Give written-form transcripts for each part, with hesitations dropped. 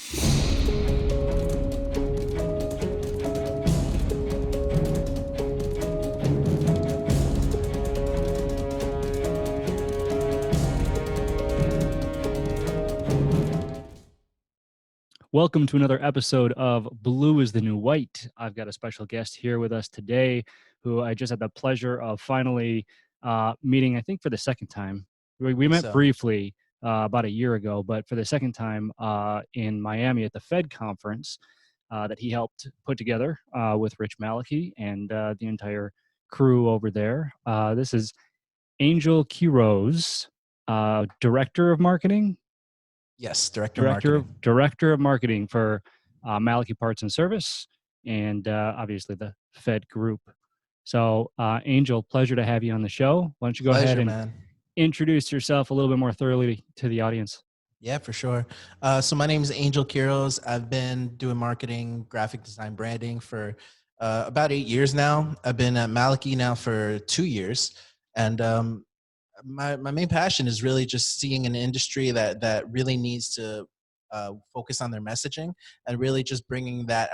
Welcome to another episode of Blue is the New White. I've got a special guest here with us today who I just had the pleasure of finally meeting, I think, for the second time. We met So, briefly about a year ago, but for the second time in Miami at the Fed conference that he helped put together with Rich Malachy and the entire crew over there. This is Angel Quiroz, Director of Marketing. yes, director of marketing. Director of marketing for Malachy Parts and Service, and obviously the Fed Group. So, Angel, pleasure to have you on the show. Why don't you go ahead Pleasure, and man. introduce yourself a little bit more thoroughly to the audience? Yeah, for sure. So my name is Angel Quiroz. I've been doing marketing, graphic design, branding for about 8 years now. I've been at Malachy now for 2 years, and my main passion is really just seeing an industry that really needs to focus on their messaging and really just bringing that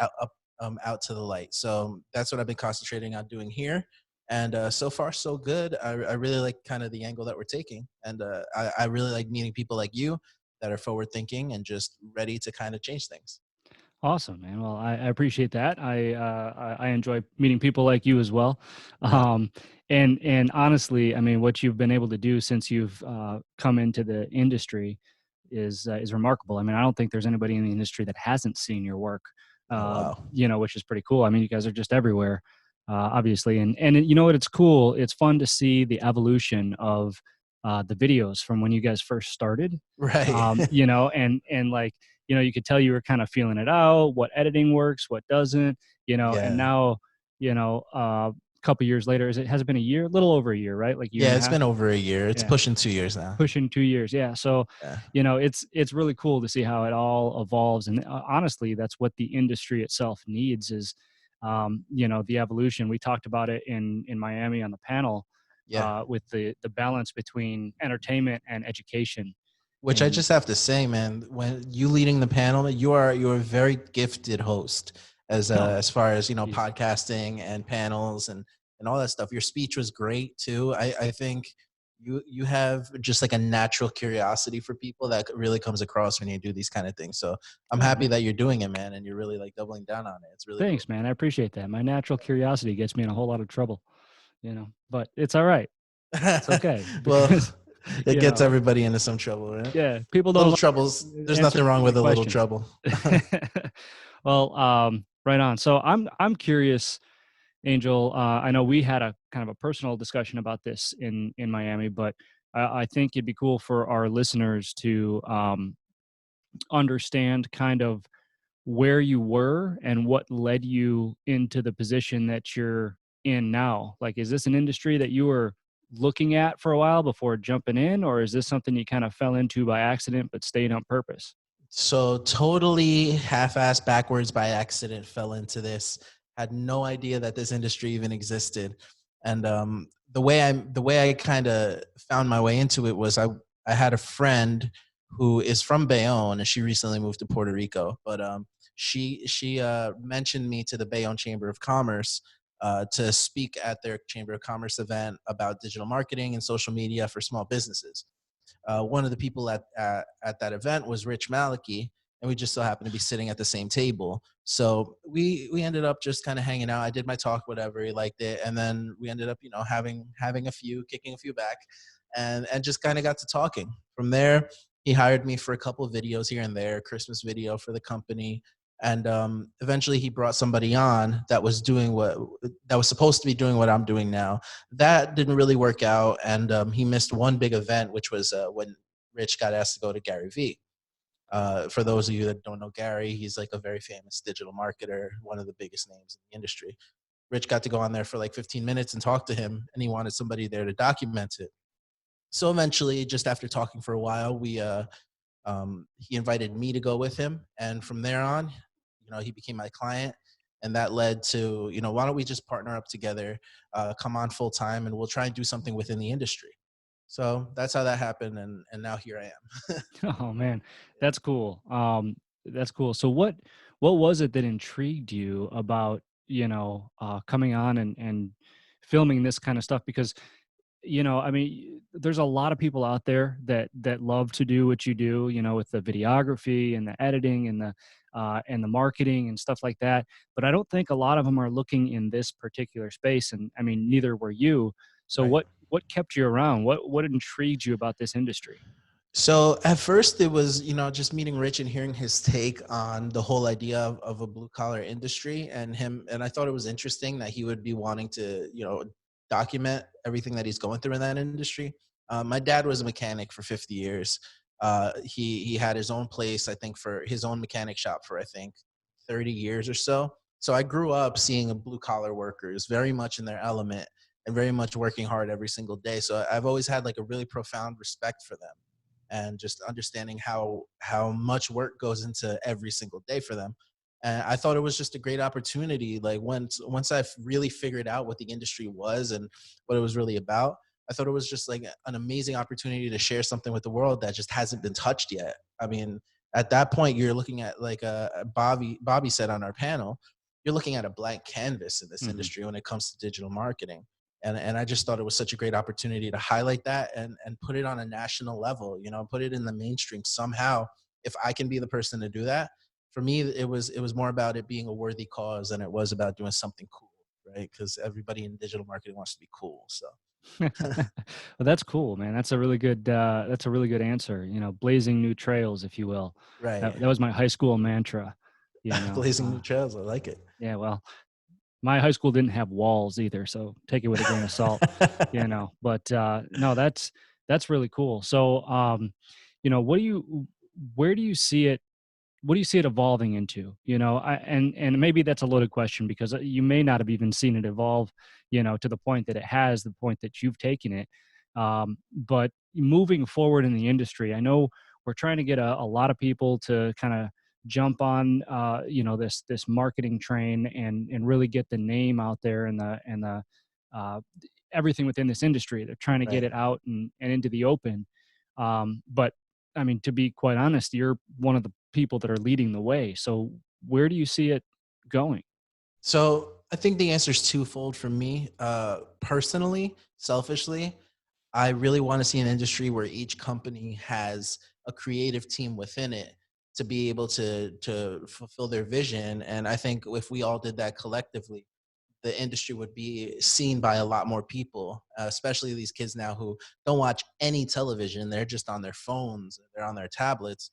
out to the light. So that's what I've been concentrating on doing here. And so far, so good. I really like kind of the angle that we're taking. And I really like meeting people like you that are forward thinking and just ready to kind of change things. Awesome, man. Well, I appreciate that. I enjoy meeting people like you as well. Yeah. Um, and honestly, I mean, what you've been able to do since you've come into the industry is remarkable. I mean, I don't think there's anybody in the industry that hasn't seen your work. Oh, wow. Which is pretty cool. I mean, you guys are just everywhere, obviously, and you know what? It's cool. It's fun to see the evolution of the videos from when you guys first started. Right. And like you could tell you were kind of feeling it out, what editing works, what doesn't, and Yeah. now, a couple years later, has it been a year? A little over a year, right? Like year Yeah. and a It's half? been over a year. It's Yeah. pushing 2 years now. Pushing 2 years. Yeah. So, Yeah. it's really cool to see how it all evolves. And honestly, that's what the industry itself needs is, the evolution. We talked about it in Miami on the panel Yeah. with the balance between entertainment and education. Which I And just have to say, man, when you leading the panel, you're a very gifted host oh, as far as geez. podcasting and panels and all that stuff. Your speech was great too. I think you have just like a natural curiosity for people that really comes across when you do these kind of things. So I'm Oh, happy man. that you're doing it, man, and you're really like doubling down on it. It's really cool. Thanks, man. I appreciate that. My natural curiosity gets me in a whole lot of trouble, but it's all right. It's okay Well, because, it gets everybody into some trouble, right? yeah, people don't Little like troubles. There's answering nothing wrong silly with a little questions. trouble. Well, right on. So I'm curious, Angel. I know we had a kind of a personal discussion about this in Miami, but I think it'd be cool for our listeners to understand kind of where you were and what led you into the position that you're in now. Like, is this an industry that you were looking at for a while before jumping in, or is this something you kind of fell into by accident but stayed on purpose? So totally half-assed backwards by accident fell into this. Had no idea that this industry even existed. And the way I kind of found my way into it was I had a friend who is from Bayonne and she recently moved to Puerto Rico. But she mentioned me to the Bayonne Chamber of Commerce to speak at their Chamber of Commerce event about digital marketing and social media for small businesses. One of the people at that event was Rich Malachy, and we just so happened to be sitting at the same table. So we ended up just kind of hanging out. I did my talk, whatever, he liked it, and then we ended up having a few, kicking a few back, and just kind of got to talking. From there, he hired me for a couple of videos here and there, Christmas video for the company. And eventually he brought somebody on that was supposed to be doing what I'm doing now. That didn't really work out, and he missed one big event, which was when Rich got asked to go to Gary Vee. For those of you that don't know Gary, he's like a very famous digital marketer, one of the biggest names in the industry. Rich got to go on there for like 15 minutes and talk to him, and he wanted somebody there to document it. So eventually, just after talking for a while, he invited me to go with him, and from there on, he became my client, and that led to, why don't we just partner up together, come on full time, and we'll try and do something within the industry. So that's how that happened, and now here I am. Oh man, that's cool. That's cool. So what was it that intrigued you about, coming on and filming this kind of stuff? Because, I mean, there's a lot of people out there that love to do what you do, with the videography and the editing and the marketing and stuff like that. But I don't think a lot of them are looking in this particular space. And I mean, neither were you. So Right. what kept you around? What intrigued you about this industry? So at first it was, just meeting Rich and hearing his take on the whole idea of a blue collar industry and him. And I thought it was interesting that he would be wanting to, document everything that he's going through in that industry. My dad was a mechanic for 50 years. He had his own place, I think, for his own mechanic shop for, I think, 30 years or so. So I grew up seeing a blue collar workers very much in their element and very much working hard every single day. So I've always had like a really profound respect for them and just understanding how much work goes into every single day for them. And I thought it was just a great opportunity. Like once I really figured out what the industry was and what it was really about, I thought it was just like an amazing opportunity to share something with the world that just hasn't been touched yet. I mean, at that point, you're looking at like Bobby said on our panel, you're looking at a blank canvas in this Mhm. industry when it comes to digital marketing. And I just thought it was such a great opportunity to highlight that and put it on a national level, put it in the mainstream somehow. If I can be the person to do that, for me, it was more about it being a worthy cause than it was about doing something cool, right? Because everybody in digital marketing wants to be cool. So Well, that's cool, man. That's a really good answer. Blazing new trails, if you will. right. That was my high school mantra. You know. Blazing new trails. I like it. Yeah. Well, my high school didn't have walls either, so take it with a grain of salt. But no, that's really cool. So, what do you where do you see it what do you see it evolving into? And maybe that's a loaded question because you may not have even seen it evolve, to the point that it has, the point that you've taken it. But moving forward in the industry, I know we're trying to get a lot of people to kind of jump on, this marketing train and really get the name out there and the uh, everything within this industry. They're trying to get Right. it out and into the open. But I mean, to be quite honest, you're one of the people that are leading the way. So where do you see it going? So I think the answer is twofold for me. Personally, selfishly, I really want to see an industry where each company has a creative team within it to be able to fulfill their vision. And I think if we all did that collectively, the industry would be seen by a lot more people, especially these kids now who don't watch any television. They're just on their phones, they're on their tablets.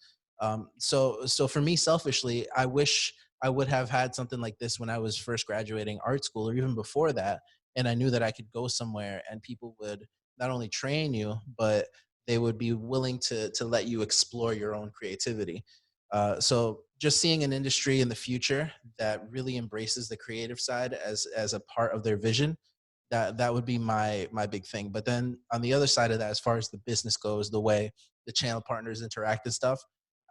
So for me, selfishly, I wish I would have had something like this when I was first graduating art school or even before that. And I knew that I could go somewhere and people would not only train you, but they would be willing to let you explore your own creativity. So just seeing an industry in the future that really embraces the creative side as a part of their vision, that would be my big thing. But then on the other side of that, as far as the business goes, the way the channel partners interact and stuff,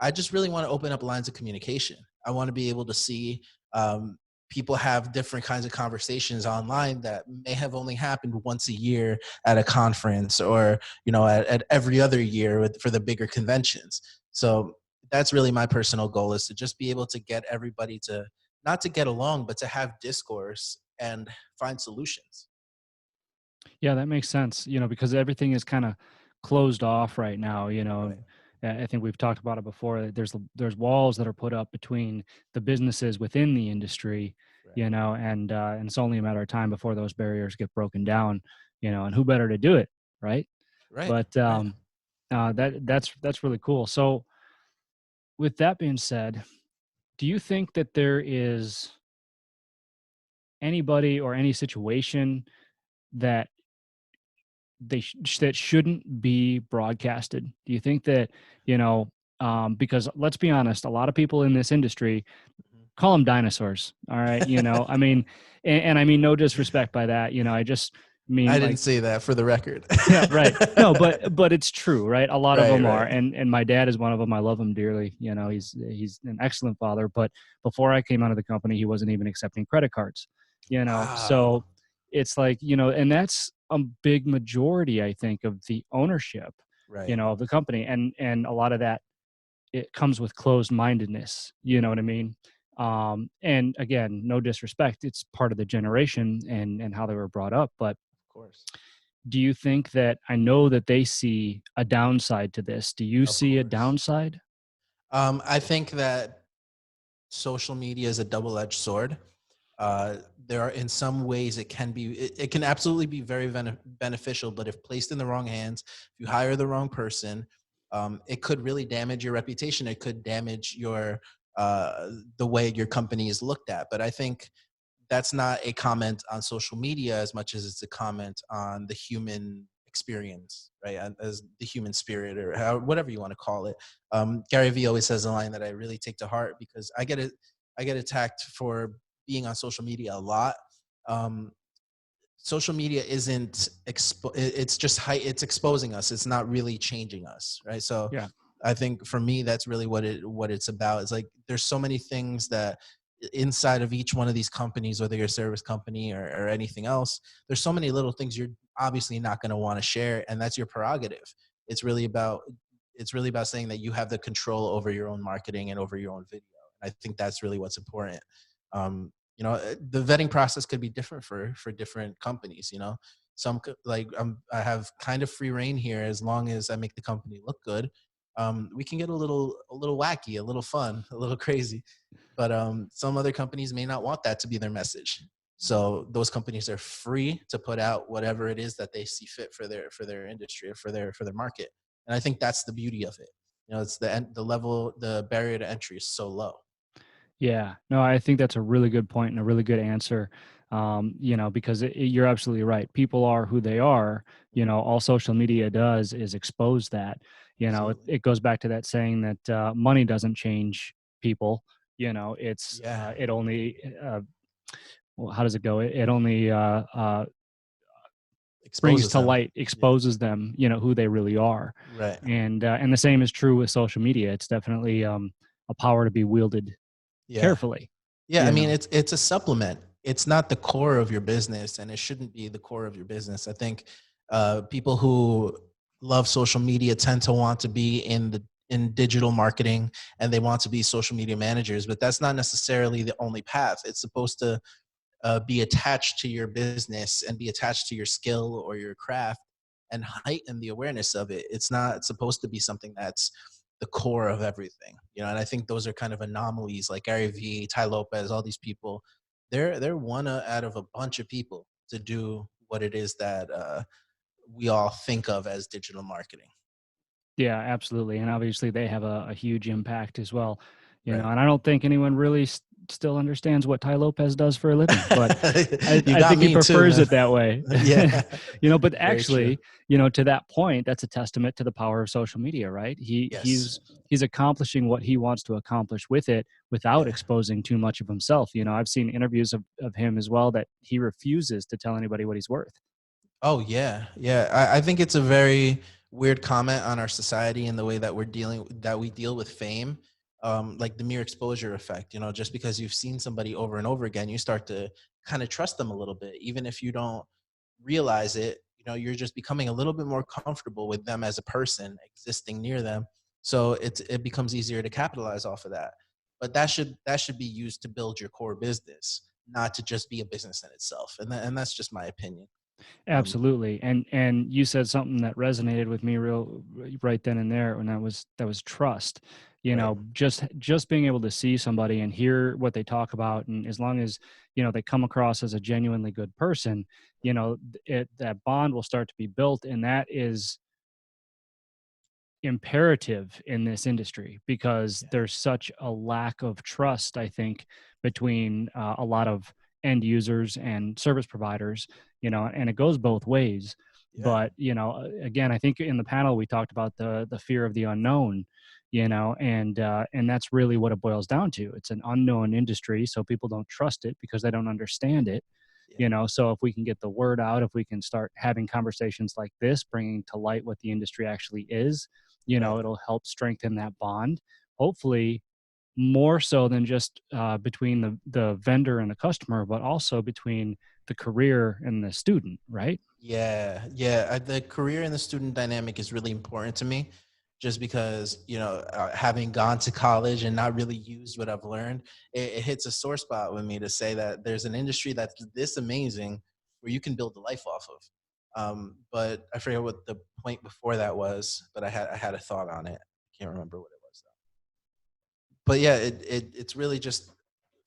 I just really want to open up lines of communication. I want to be able to see um, people have different kinds of conversations online that may have only happened once a year at a conference or at every other year for the bigger conventions. So that's really my personal goal, is to just be able to get everybody to not to get along, but to have discourse and find solutions. Yeah, that makes sense, because everything is kind of closed off right now, Right. I think we've talked about it before. There's walls that are put up between the businesses within the industry, Right. and it's only a matter of time before those barriers get broken down, and who better to do it, right? Right. But Right. that's really cool. So with that being said, do you think that there is anybody or any situation that that shouldn't be broadcasted? Do you think that, because let's be honest, a lot of people in this industry call them dinosaurs. All right. I mean, and I mean, no disrespect by that, I just mean I didn't like, say that for the record. yeah, right. No, but it's true, right? A lot of Right. them are, Right. and my dad is one of them. I love him dearly. He's an excellent father. But before I came out of the company, he wasn't even accepting credit cards. So Wow. it's like, and that's a big majority, I think, of the ownership, Right. of the company, and a lot of that. it comes with closed mindedness. You know what I mean? And again, no disrespect, it's part of the generation and how they were brought up. But Of course. do you think that, I know that they see a downside to this? Do you Of see a course. downside? I think that social media is a double-edged sword. Uh, there are, in some ways, it can absolutely be very beneficial, but if placed in the wrong hands, if you hire the wrong person, it could really damage your reputation. It could damage your the way your company is looked at. But I think that's not a comment on social media as much as it's a comment on the human experience, right? As the human spirit, or whatever you want to call it. Gary Vee always says a line that I really take to heart, because I get attacked for being on social media a lot. Um, Social media isn't it's just it's exposing us. It's not really changing us, right? So Yeah. I think for me, that's really what it's about. It's like there's so many things that inside of each one of these companies, whether you're a service company or anything else, there's so many little things you're obviously not going to want to share, and that's your prerogative. it's really about it's really about saying that you have the control over your own marketing and over your own video. I think that's really what's important. The vetting process could be different for different companies. I have kind of free reign here, as long as I make the company look good. We can get a little wacky, a little fun, a little crazy, but some other companies may not want that to be their message. So those companies are free to put out whatever it is that they see fit for their industry, or for their market. And I think that's the beauty of it. It's the barrier to entry is so low. Yeah, no, I think that's a really good point and a really good answer. Because you're absolutely right. People are who they are. All social media does is expose that. Absolutely. It goes back to that saying that money doesn't change people. Yeah. It only, well, how does it go? It only brings Exposes to them. light, Yeah. exposes them, who they really are. Right. And the same is true with social media. It's definitely a power to be wielded Yeah. carefully. Yeah, I You mean, know. it's a supplement. It's not the core of your business, and it shouldn't be the core of your business. I think people who love social media tend to want to be in digital marketing, and they want to be social media managers, but that's not necessarily the only path. It's supposed to be attached to your business and be attached to your skill or your craft, and heighten the awareness of it. It's not supposed to be something that's the core of everything. And I think those are kind of anomalies, like Gary Vee, Ty Lopez, all these people. They're one out of a bunch of people to do what it is that we all think of as digital marketing. Yeah, absolutely, and obviously they have a huge impact as well. Right. And I don't think anyone really still understands what Ty Lopez does for a living, but I, You I got think he me too, prefers man. it that way. Yeah. But Very true. actually, to that point, that's a testament to the power of social media, right? He Yes. he's accomplishing what he wants to accomplish with it without Yeah. exposing too much of himself. I've seen interviews of him as well that he refuses to tell anybody what he's worth. Oh yeah, yeah. I think it's a very weird comment on our society and the way that we deal with fame, like the mere exposure effect. Just because you've seen somebody over and over again, you start to kind of trust them a little bit, even if you don't realize it. You're just becoming a little bit more comfortable with them as a person existing near them. So it becomes easier to capitalize off of that. But that should be used to build your core business, not to just be a business in itself. And that's just my opinion. Um, Absolutely. And you said something that resonated with me right then and there, and that was trust. right. Just being able to see somebody and hear what they talk about, and as long as, they come across as a genuinely good person, that bond will start to be built, and that is imperative in this industry because Yeah. there's such a lack of trust, I think, between a lot of end users and service providers, and it goes both ways. Yeah. But, again, I think in the panel we talked about the fear of the unknown, and that's really what it boils down to. It's an unknown industry, so people don't trust it because they don't understand it. Yeah. So if we can get the word out, if we can start having conversations like this, bringing to light what the industry actually is, Right. it'll help strengthen that bond, hopefully more so than just between the vendor and the customer, but also between the career and the student, right? Yeah. Yeah. The career and the student dynamic is really important to me. just because, having gone to college and not really used what I've learned, it hits a sore spot with me to say that there's an industry that's this amazing where you can build a life off of. But I forget what the point before that was, but I had a thought on it. I can't remember what it was though. But yeah, it's really just,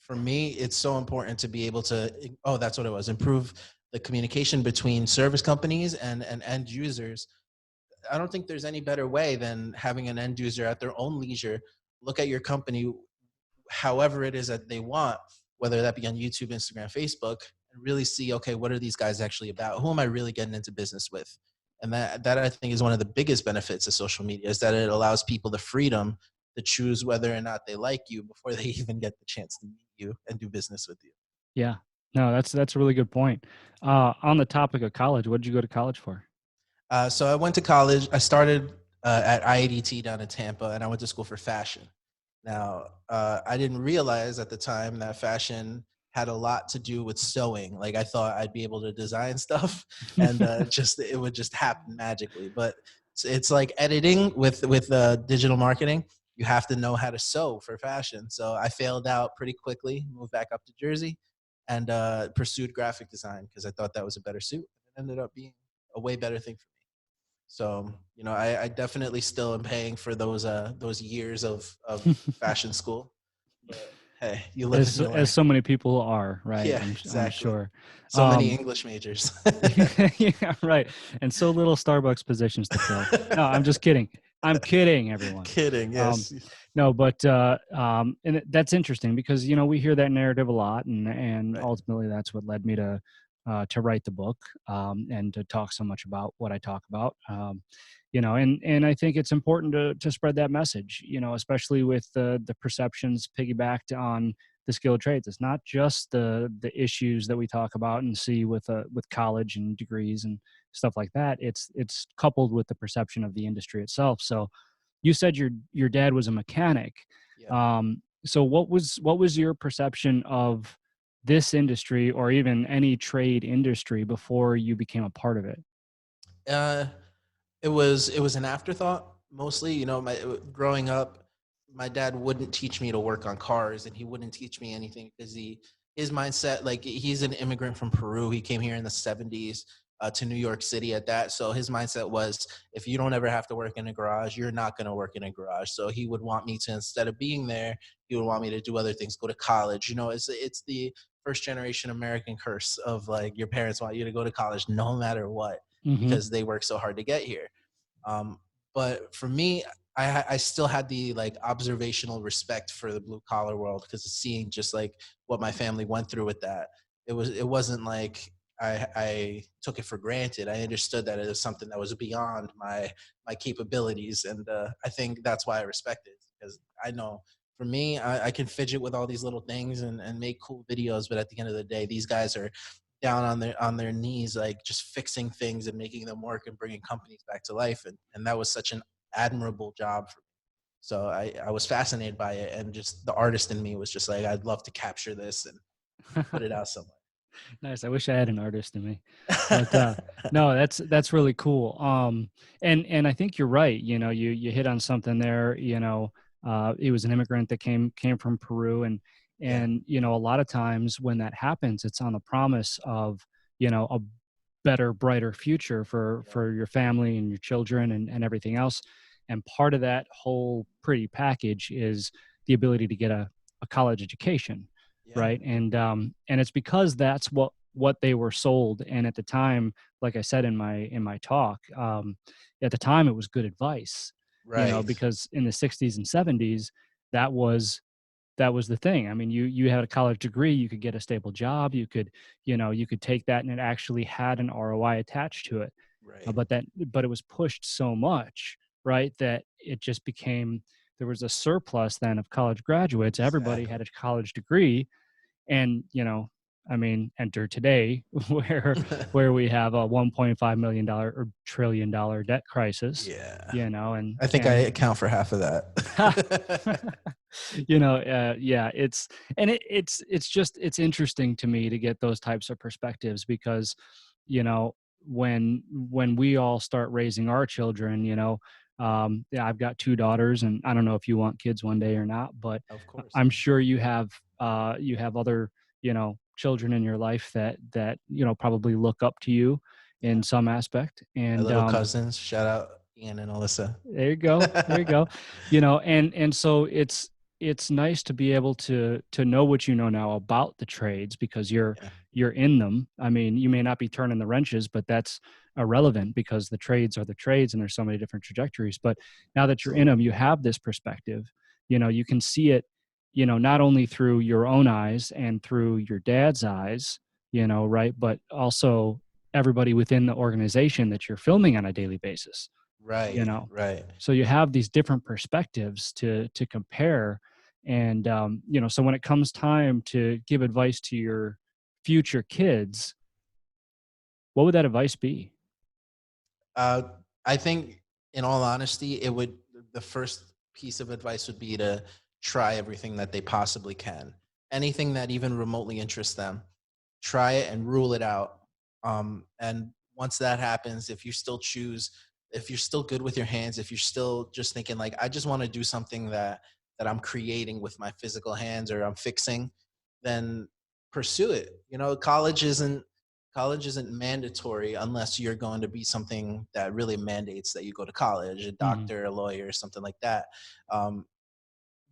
for me, it's so important to be able to, oh, that's what it was, improve the communication between service companies and end users. I don't think there's any better way than having an end user at their own leisure look at your company however it is that they want, whether that be on YouTube, Instagram, Facebook, and really see, okay, what are these guys actually about? Who am I really getting into business with? And that I think is one of the biggest benefits of social media, is that it allows people the freedom to choose whether or not they like you before they even get the chance to meet you and do business with you. Yeah. No, that's a really good point. On the topic of college, what did you go to college for? So I went to college. I started at IADT down in Tampa, and I went to school for fashion. Now, I didn't realize at the time that fashion had a lot to do with sewing. Like, I thought I'd be able to design stuff, and just it would just happen magically. But it's like editing with digital marketing. You have to know how to sew for fashion. So I failed out pretty quickly, moved back up to Jersey, and pursued graphic design because I thought that was a better suit. It ended up being a way better thing for me. So, I definitely still am paying for those years of fashion school. But hey, you live and you As learn. so many people are, right? Yeah, I'm exactly. sure. So many Um, English majors. yeah, right. And so little Starbucks positions to fill. No, I'm just kidding. I'm kidding, everyone. Kidding. Um, Yes. no, but that's interesting because we hear that narrative a lot, and Right. ultimately that's what led me to write the book, and to talk so much about what I talk about. And I think it's important to spread that message. Especially with the perceptions piggybacked on the skilled trades. It's not just the issues that we talk about and see with college and degrees and stuff like that. It's coupled with the perception of the industry itself. So you said your dad was a mechanic. Yeah. So what was your perception of this industry or even any trade industry before you became a part of it? Uh, it was an afterthought mostly. My growing up, my dad wouldn't teach me to work on cars, and he wouldn't teach me anything because his mindset, like, he's an immigrant from Peru. He came here in the 70s, to New York City at that. So his mindset was, if you don't ever have to work in a garage, you're not going to work in a garage. So he would want me to, instead of being there, he would want me to do other things, go to college. It's the first generation American curse of, like, your parents want you to go to college no matter what Hmm. because they work so hard to get here. um, but for me, I still had the, like, observational respect for the blue collar world because seeing just like what my family went through with that, it wasn't like I took it for granted. I understood that it was something that was beyond my capabilities, and I think that's why I respect it, because I know, for me, I can fidget with all these little things and make cool videos, but at the end of the day, these guys are down on their knees, like, just fixing things and making them work and bringing companies back to life, and that was such an admirable job for me. So I was fascinated by it, and just the artist in me was just like, I'd love to capture this and put it out somewhere. Nice. I wish I had an artist in me, but no, that's really cool. And I think you're right. You hit on something there. He was an immigrant that came from Peru, and Yeah. and a lot of times when that happens, it's on the promise of a better, brighter future for Yep. your family and your children and everything else. And part of that whole pretty package is the ability to get a college education, Yeah. right? And it's because that's what they were sold. And at the time, like I said in my talk, at the time it was good advice, Right. because in the 60s and 70s, that was the thing. I mean, you had a college degree, you could get a stable job, you could take that, and it actually had an ROI attached to it. Right. But it was pushed so much, right, that it just became, there was a surplus then of college graduates. Everybody had Exactly. a college degree, and I mean, enter today, where we have a 1.5 million dollar or trillion-dollar debt crisis, Yeah. and I think I account for half of that. yeah, it's interesting to me to get those types of perspectives because, you know when we all start raising our children, Yeah, I've got two daughters, and I don't know if you want kids one day or not, but Of course, I'm sure you have other, children in your life that probably look up to you in yeah. some aspect. My And little cousins, shout out Ian and Alyssa. there you go. There you go. And so it's nice to be able to know what you know now about the trades because Yeah, you're in them. I mean, you may not be turning the wrenches, but that's irrelevant because the trades are the trades and there's so many different trajectories. But now that you're in them, absolutely. you have this perspective. You can see it, not only through your own eyes and through your dad's eyes, right, but also everybody within the organization that you're filming on a daily basis you Right, know right. so you have these different perspectives to compare. And so when it comes time to give advice to your future kids, what would that advice be? Uh, I think, in all honesty, it would the first piece of advice would be to try everything that they possibly can. Anything that even remotely interests them, try it and rule it out. And once that happens, if you're still good with your hands, if you're still just thinking like, I just want to do something that I'm creating with my physical hands or I'm fixing, then pursue it. College isn't mandatory unless you're going to be something that really mandates that you go to college, a Mhm. doctor, a lawyer, something like that. Um,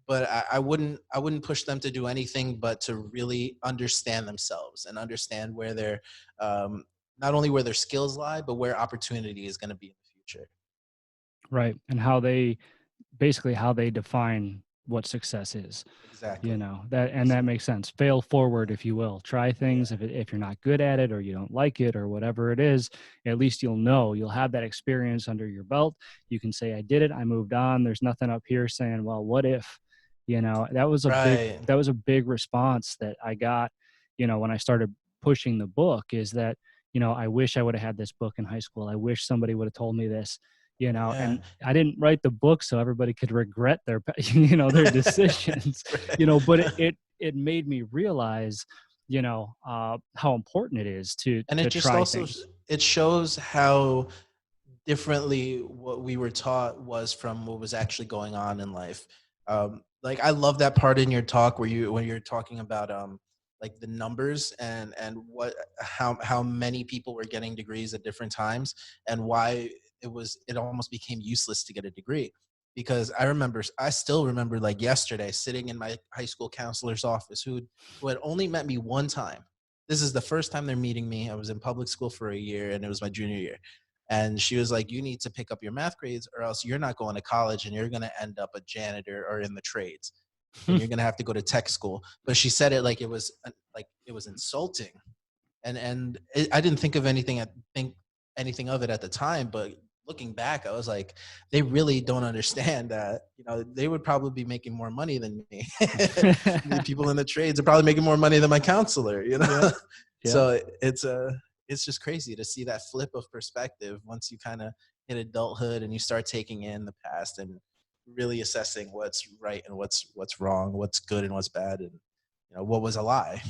but I wouldn't push them to do anything but to really understand themselves and understand where their um, not only where their skills lie, but where opportunity is going to be in the future. Right, and how they define what success is. Exactly. That So makes sense. Fail forward, if you will. Try things. yeah, If you're not good at it or you don't like it or whatever it is, at least you'll have that experience under your belt. You can say, I did it, I moved on. There's nothing up here saying, well, what if? right. That was a big response that I got, when I started pushing the book, is that, I wish I would have had this book in high school. I wish somebody would have told me this, Yeah. and I didn't write the book so everybody could regret their their decisions. But Right. it made me realize how important it is to And it to just try also things. it shows how differently what we were taught was from what was actually going on in life. Like I love that part in your talk where you when you're talking about like the numbers and what how many people were getting degrees at different times and why it almost became useless to get a degree. Because I still remember like yesterday sitting in my high school counselor's office who had only met me one time. This is the first time they're meeting me. I was in public school for a year and it was my junior year, and she was like, you need to pick up your math grades or else you're not going to college and you're going to end up a janitor or in the trades and you're going to have to go to tech school. But she said it like it was insulting. I didn't think anything of it at the time, but looking back, I was like, they really don't understand that, they would probably be making more money than me. The people in the trades are probably making more money than my counselor. Yep. Yep. So it's just crazy to see that flip of perspective once you kind of hit adulthood and you start taking in the past and really assessing what's right and what's wrong, what's good and what's bad, and what was a lie.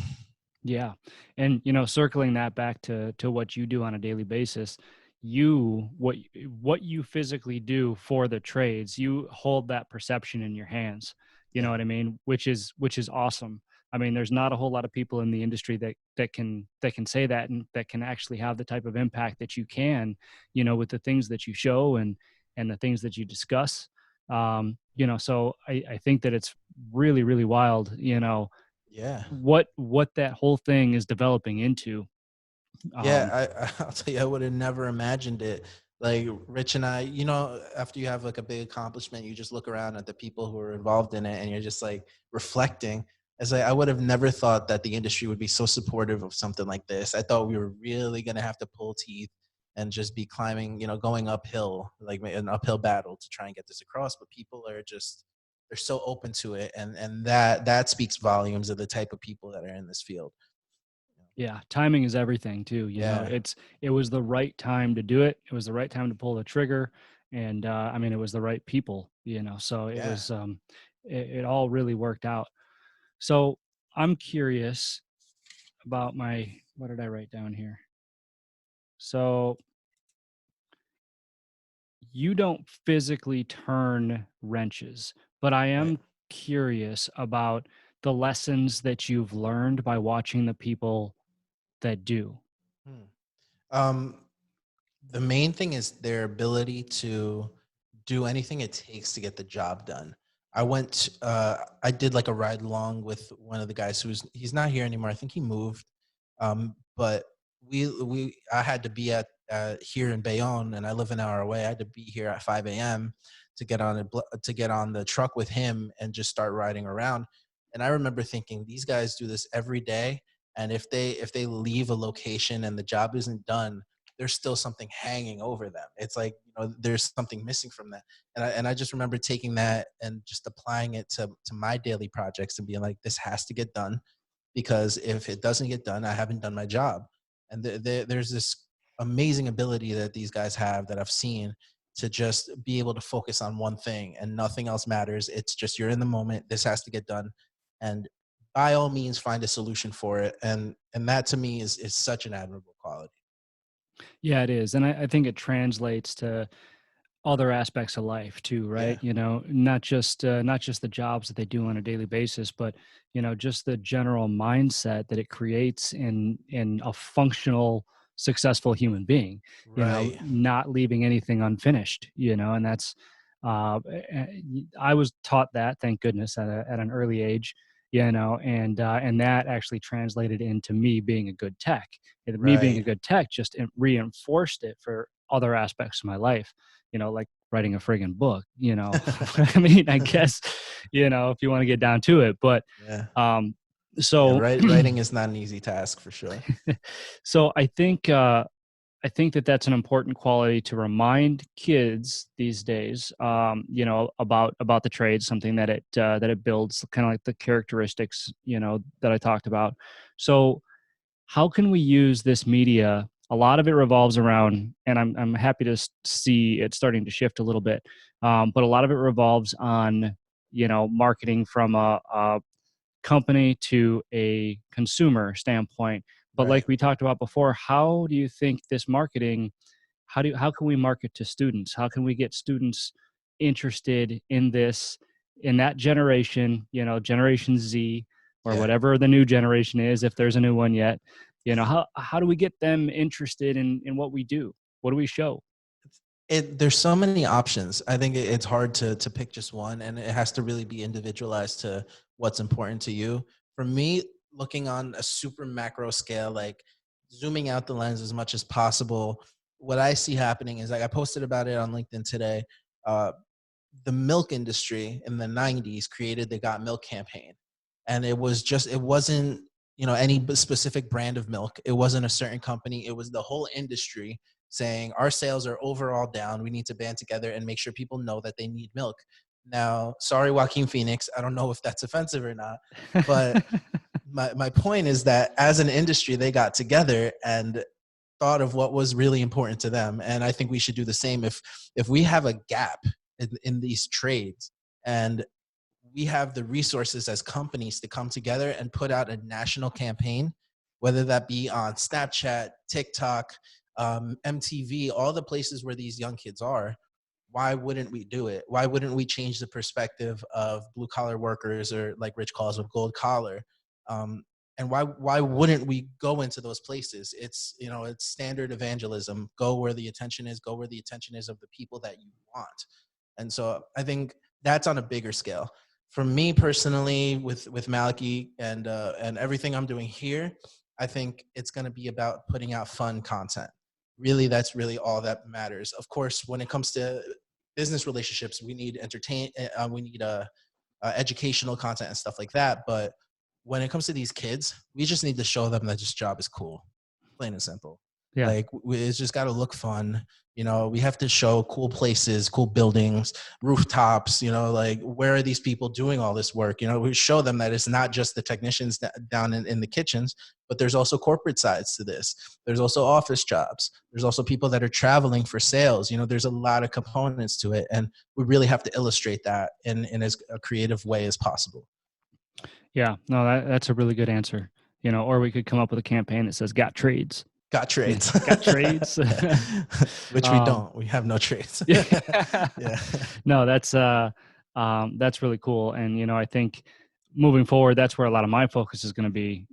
Yeah. And circling that back to what you do on a daily basis, what you physically do for the trades, you hold that perception in your hands. You know Yeah. what I mean? Which is awesome. I mean, there's not a whole lot of people in the industry that can say that and that can actually have the type of impact that you can, with the things that you show and the things that you discuss. So I think that it's really, really wild, Yeah. what that whole thing is developing into. Um, I'll tell you, I would have never imagined it. Like Rich and I, after you have like a big accomplishment, you just look around at the people who are involved in it and you're just like reflecting. As I would have never thought that the industry would be so supportive of something like this. I thought we were really going to have to pull teeth and just be climbing, going uphill, like an uphill battle to try and get this across. But people are just, they're so open to it. And that speaks volumes of the type of people that are in this field. yeah, timing is everything too. Yeah. It was the right time to do it. It was the right time to pull the trigger, and I mean, it was the right people. So it Yeah. was it all really worked out. So I'm curious about my what did I write down here? So you don't physically turn wrenches, but I Right. am curious about the lessons that you've learned by watching the people that do. Hmm. Um, the main thing is their ability to do anything it takes to get the job done. I did like a ride along with one of the guys he's not here anymore. I think he moved. But I had to be at here in Bayonne, and I live an hour away. I had to be here at 5 a.m. To get on the truck with him and just start riding around. And I remember thinking, these guys do this every day, and if they leave a location and the job isn't done, there's still something hanging over them. It's like, there's something missing from that. And I just remember taking that and just applying it to my daily projects and being like, this has to get done, because if it doesn't get done, I haven't done my job. And there's this amazing ability that these guys have that I've seen to just be able to focus on one thing and nothing else matters. It's just, you're in the moment. This has to get done. And by all means, find a solution for it. And that to me is such an admirable quality. Yeah, it is. And I think it translates to other aspects of life too, right? Yeah. Not just the jobs that they do on a daily basis, but just the general mindset that it creates in a functional, successful human being. Right. Not leaving anything unfinished. And that's I was taught that, thank goodness, at an early age. And that actually translated into me being a good tech. And me being Right. a good tech just reinforced it for other aspects of my life, like writing a friggin' book, I mean, I guess, if you want to get down to it, but, Yeah. um, Yeah. so, Writing is not an easy task for sure. so I think that that's an important quality to remind kids these days, about the trade, something that it builds kind of like the characteristics, that I talked about. So, how can we use this media? A lot of it revolves around, and I'm happy to see it starting to shift a little bit, but a lot of it revolves on marketing from a company to a consumer standpoint. But Right. like we talked about before, how do you think this marketing? How can we market to students? How can we get students interested in this, in that generation, Generation Z, or Yeah. whatever the new generation is, if there's a new one yet? How do we get them interested in what we do? What do we show? There's so many options. I think it's hard to pick just one, and it has to really be individualized to what's important to you. For me, looking on a super macro scale, like zooming out the lens as much as possible, what I see happening is, like, I posted about it on LinkedIn today. Uh, the milk industry in the 90s created the Got Milk campaign. And it wasn't, any specific brand of milk. It wasn't a certain company. It was the whole industry saying, our sales are overall down. We need to band together and make sure people know that they need milk. Now, sorry, Joaquin Phoenix. I don't know if that's offensive or not, but my point is that as an industry, they got together and thought of what was really important to them. And I think we should do the same. If we have a gap in these trades, and we have the resources as companies to come together and put out a national campaign, whether that be on Snapchat, TikTok, MTV, all the places where these young kids are. Why wouldn't we do it? Why wouldn't we change the perspective of blue collar workers, or like Rich calls them, gold collar? Um, and why wouldn't we go into those places? It's standard evangelism. Go where the attention is. Go where the attention is of the people that you want. And so I think that's on a bigger scale. For me personally, with Malachy and everything I'm doing here, I think it's going to be about putting out fun content. Really, that's really all that matters. Of course, when it comes to business relationships, we need we need educational content and stuff like that. But when it comes to these kids, we just need to show them that this job is cool, plain and simple. Yeah. Like, it's just got to look fun. We have to show cool places, cool buildings, rooftops. Like, where are these people doing all this work? We show them that it's not just the technicians down in the kitchens, but there's also corporate sides to this. There's also office jobs. There's also people that are traveling for sales. There's a lot of components to it, and we really have to illustrate that in as a creative way as possible. Yeah, no, that's a really good answer. Or we could come up with a campaign that says "Got trades." got Yeah, trades. got trades. Which we um, don't. We have no trades. yeah. Yeah. No, that's really cool. And I think moving forward, that's where a lot of my focus is going to be.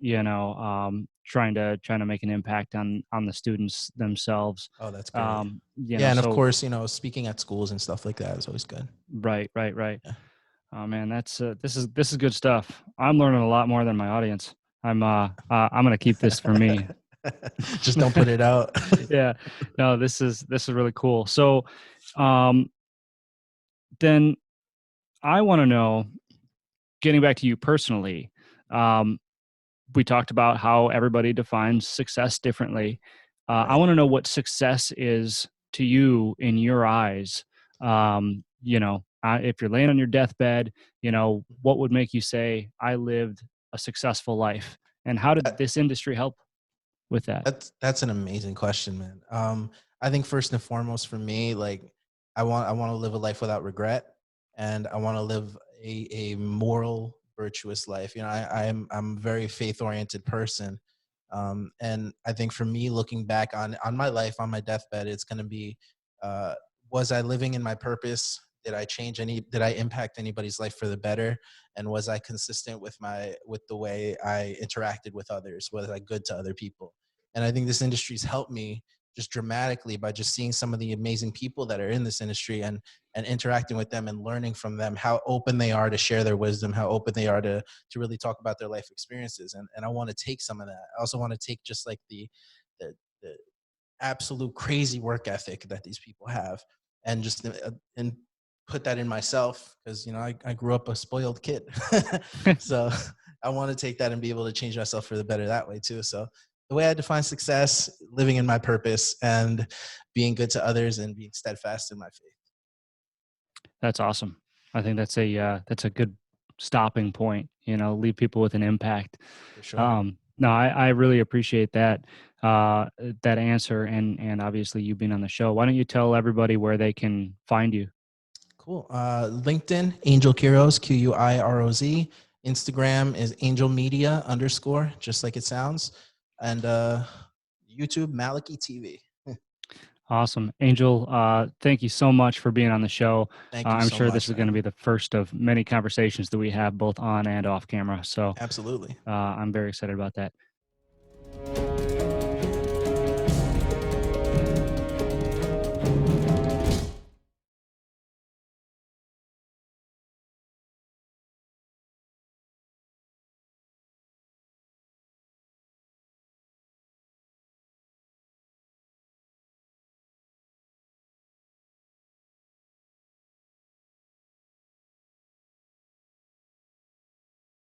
Trying to make an impact on the students themselves. Oh, that's great. Yeah, and of So course, speaking at schools and stuff like that is always good. right, right, right. Yeah. Oh man, that's this is good stuff. I'm learning a lot more than my audience. I'm gonna keep this for me. Just don't put it out. Yeah, no, this is really cool. So, um, then I want to know, getting back to you personally, um, we talked about how everybody defines success differently. I Right. want to know what success is to you in your eyes. If you're laying on your deathbed, what would make you say, I lived a successful life? And how did this industry help with that? That's an amazing question, man. I think first and foremost for me, like I want to live a life without regret, and I want to live a moral, virtuous life. I'm a very faith oriented person, and I think for me, looking back on my life on my deathbed, it's going to be, uh, was I living in my purpose? Did I impact anybody's life for the better? And was I consistent with the way I interacted with others? Was I good to other people? And I think this industry's helped me just dramatically by just seeing some of the amazing people that are in this industry, and interacting with them and learning from them how open they are to share their wisdom, how open they are to really talk about their life experiences. And I want to take some of that. I also want to take just like the absolute crazy work ethic that these people have, and just and put that in myself, because I grew up a spoiled kid. So I want to take that and be able to change myself for the better that way too. So the way I define success: living in my purpose and being good to others and being steadfast in my faith. That's awesome. I think that's a good stopping point. Leave people with an impact. For sure. No, I really appreciate uh, that answer, and obviously you being on the show. Why don't you tell everybody where they can find you? Cool. LinkedIn, Angel Quiroz, Quiroz. Instagram is Angel Media _, just like it sounds. And YouTube, Malachy TV. Awesome, Angel. Thank you so much for being on the show. Thank you I'm so sure this much, is going to man. be the first of many conversations that we have both on and off camera. So Absolutely. I'm very excited about that.